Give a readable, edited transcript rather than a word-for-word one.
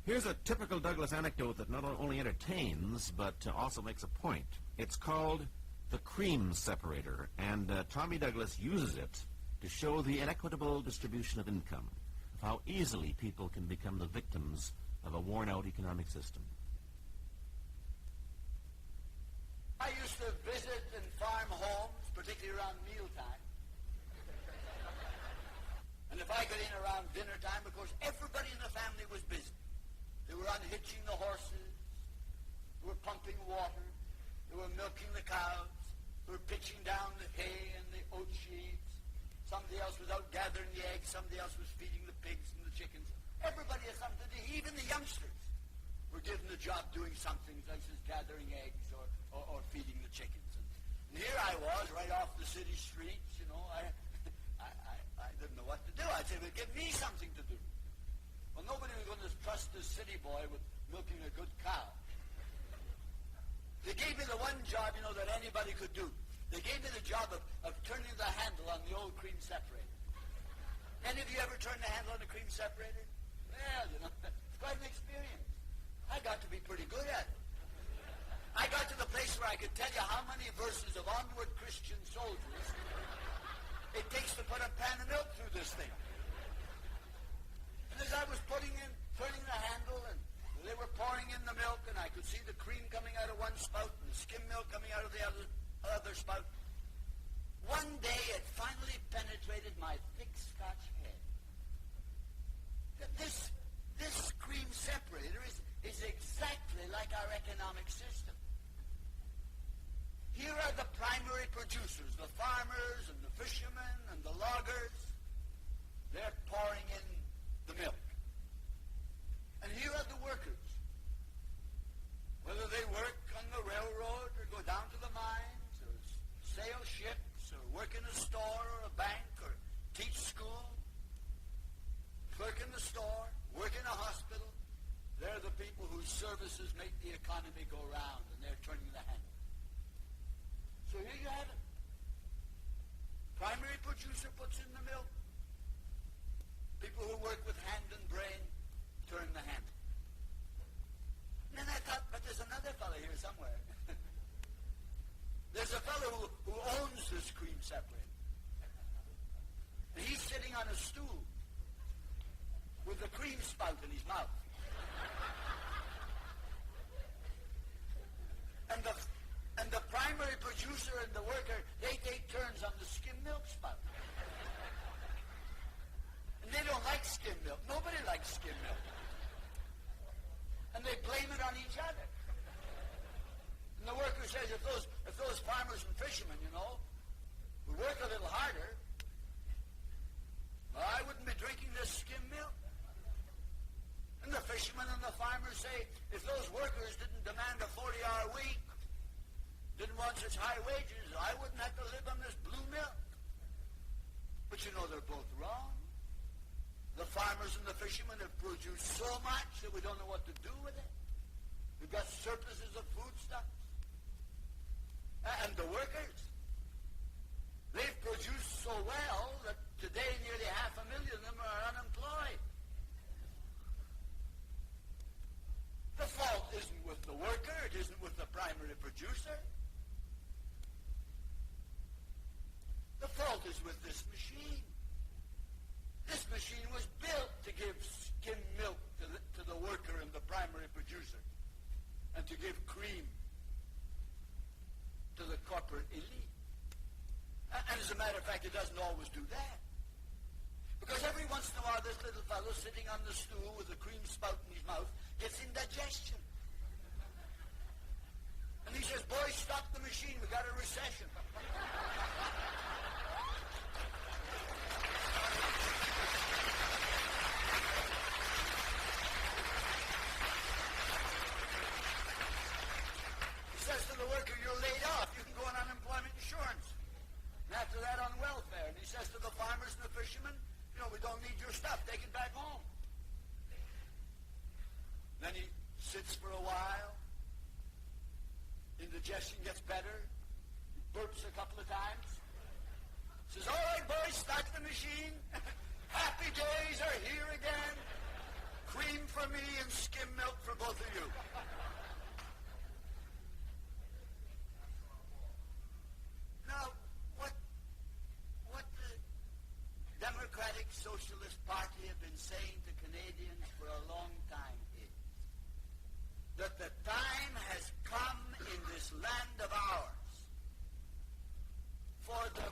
Here's a typical Douglas anecdote that not only entertains, but also makes a point. It's called the Cream Separator, and Tommy Douglas uses it to show the inequitable distribution of income, of how easily people can become the victims of a worn-out economic system. I used to visit and farm homes, particularly around mealtime. And if I got in around dinner time, of course, everybody in the family was busy. They were unhitching the horses, they were pumping water, they were milking the cows, they were pitching down the hay and the oat sheaves. Somebody else was out gathering the eggs, somebody else was feeding the pigs and the chickens. Everybody had something to do. Even the youngsters were given the job doing something such as gathering eggs or feeding the chickens. And here I was, right off the city streets, you know. I didn't know what to do. I'd say, well, give me something to do. Well, nobody was going to trust this city boy with milking a good cow. They gave me the one job, you know, that anybody could do. They gave me the job of turning the handle on the old cream separator. Any of you ever turned the handle on the cream separator? Well, you know, it's quite an experience. I got to be pretty good at it. I got to the place where I could tell you how many verses of Onward Christian Soldiers it takes to put a pan of milk through this thing. And as I was turning the handle, and they were pouring in the milk, and I could see the cream coming out of one spout and the skim milk coming out of the other spout, one day it finally penetrated my thick Scotch head that this cream separator is exactly like our economic system. Here are the primary producers, the farmers and the fishermen and the loggers. They're pouring in the milk. And here are the workers. Whether they work on the railroad or go down to the mines or sail ships or work in a store or a bank or teach school, clerk in the store, work in a hospital, they're the people whose services make the economy go round, and they're turning the handle. So here you have it. Primary producer puts in the milk. People who work with hand and brain turn the handle. And then I thought, but there's another fellow here somewhere. There's a fellow who owns this cream separator. And he's sitting on a stool with the cream spout in his mouth. And the primary producer and the worker, they take turns on the skim milk spout. And they don't like skim milk. Nobody likes skim milk. And they blame it on each other. And the worker says, if those farmers and fishermen, you know, would work a little harder, well, I wouldn't be drinking this skim milk. And the fishermen and the farmers say, if those workers didn't demand a 40-hour week, didn't want such high wages, I wouldn't have to live on this blue milk. But you know, they're both wrong. The farmers and the fishermen have produced so much that we don't know what to do with it. We've got surpluses of foodstuffs. And the workers, they've produced so well that today nearly 500,000 of them are unemployed. The fault isn't with the worker, it isn't with the primary producer. The fault is with this machine. This machine was built to give skim milk to the worker and the primary producer, and to give cream to the corporate elite. And as a matter of fact, it doesn't always do that. Because every once in a while, this little fellow sitting on the stool with the cream spout in his mouth gets indigestion. And he says, boys, stop the machine, we got a recession. Says to the worker, you're laid off. You can go on unemployment insurance. And after that, on welfare. And he says to the farmers and the fishermen, you know, we don't need your stuff. Take it back home. Then he sits for a while. Indigestion gets better. He burps a couple of times. Says, all right, boys, start the machine. Happy days are here again. Cream for me and skim milk for both of you. Now, what the Democratic Socialist Party have been saying to Canadians for a long time is that the time has come in this land of ours for the